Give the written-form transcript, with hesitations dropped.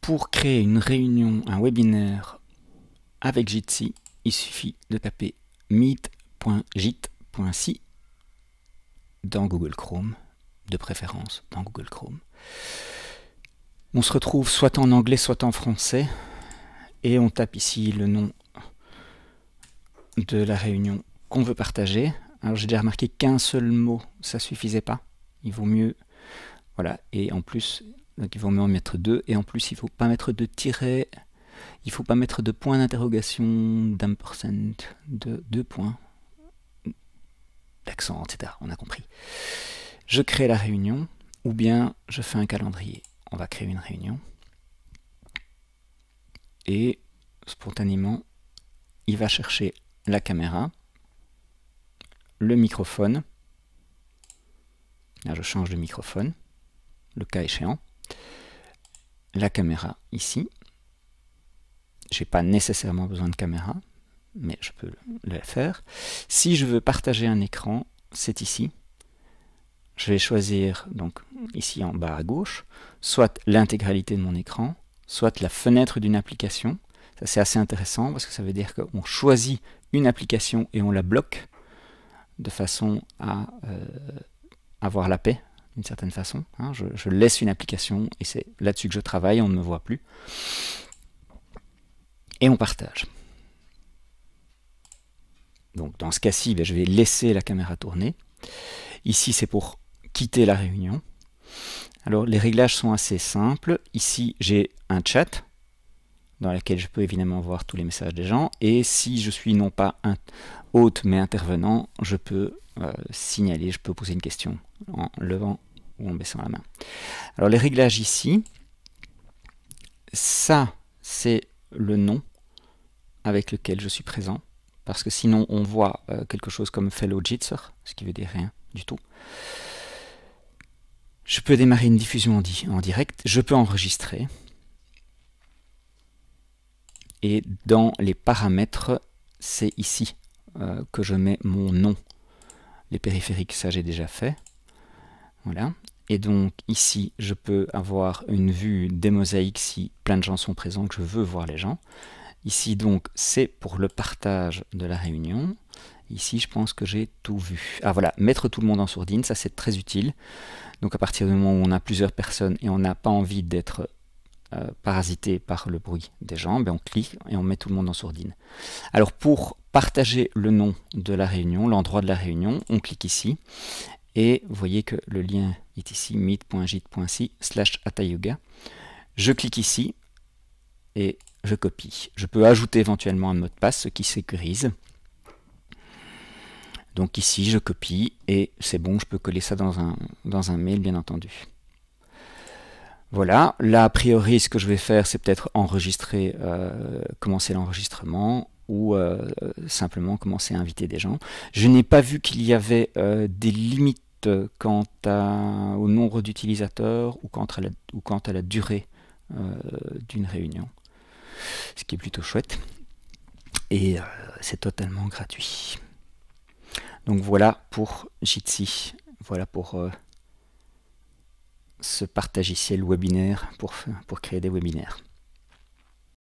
Pour créer une réunion, un webinaire avec Jitsi, il suffit de taper meet.jit.si dans Google Chrome, de préférence dans Google Chrome. On se retrouve soit en anglais, soit en français, et on tape ici le nom de la réunion qu'on veut partager. Alors j'ai déjà remarqué qu'un seul mot, ça suffisait pas. Il vaut mieux, voilà, et en plus, donc il vaut mieux en mettre deux, et en plus il faut pas mettre de tiret, il faut pas mettre de point d'interrogation, d'ampersand, de deux points, d'accent, etc. On a compris. Je crée la réunion, ou bien je fais un calendrier. On va créer une réunion, et spontanément, il va chercher la caméra, le microphone. Là, je change de microphone, le cas échéant. La caméra ici. J'ai pas nécessairement besoin de caméra, mais je peux le faire. Si je veux partager un écran, c'est ici. Je vais choisir, donc ici en bas à gauche, soit l'intégralité de mon écran, soit la fenêtre d'une application. Ça, c'est assez intéressant parce que ça veut dire qu'on choisit une application et on la bloque de façon à avoir la paix, d'une certaine façon. Hein. Je laisse une application et c'est là-dessus que je travaille, on ne me voit plus. Et on partage. Donc dans ce cas-ci, je vais laisser la caméra tourner. Ici, c'est pour quitter la réunion. Alors les réglages sont assez simples. Ici, j'ai un chat dans lequel je peux évidemment voir tous les messages des gens. Et si je suis non pas un hôte mais intervenant, je peux signaler, je peux poser une question en levant ou en baissant la main. Alors les réglages ici, ça c'est le nom avec lequel je suis présent, parce que sinon on voit quelque chose comme Fellow Jitser, ce qui veut dire rien du tout. Je peux démarrer une diffusion en direct, je peux enregistrer, et dans les paramètres, c'est ici que je mets mon nom. Les périphériques, ça j'ai déjà fait. Voilà. Et donc ici, je peux avoir une vue des mosaïques si plein de gens sont présents, que je veux voir les gens. Ici donc, c'est pour le partage de la réunion. Ici, je pense que j'ai tout vu. Ah voilà, mettre tout le monde en sourdine, ça c'est très utile. Donc à partir du moment où on a plusieurs personnes et on n'a pas envie d'être parasité par le bruit des gens, ben on clique et on met tout le monde en sourdine. Alors pour partager le nom de la réunion, l'endroit de la réunion, on clique ici et vous voyez que le lien est ici, meet.jit.si/hatha-yoga. Je clique ici et je copie. Je peux ajouter éventuellement un mot de passe, ce qui sécurise. Donc ici, je copie et c'est bon, je peux coller ça dans un mail, bien entendu. Voilà, là, a priori, ce que je vais faire, c'est peut-être enregistrer, commencer l'enregistrement ou simplement commencer à inviter des gens. Je n'ai pas vu qu'il y avait des limites quant au nombre d'utilisateurs ou quant à la durée d'une réunion, ce qui est plutôt chouette. Et c'est totalement gratuit. Donc voilà pour Jitsi, voilà pour ce partagiciel webinaire pour créer des webinaires.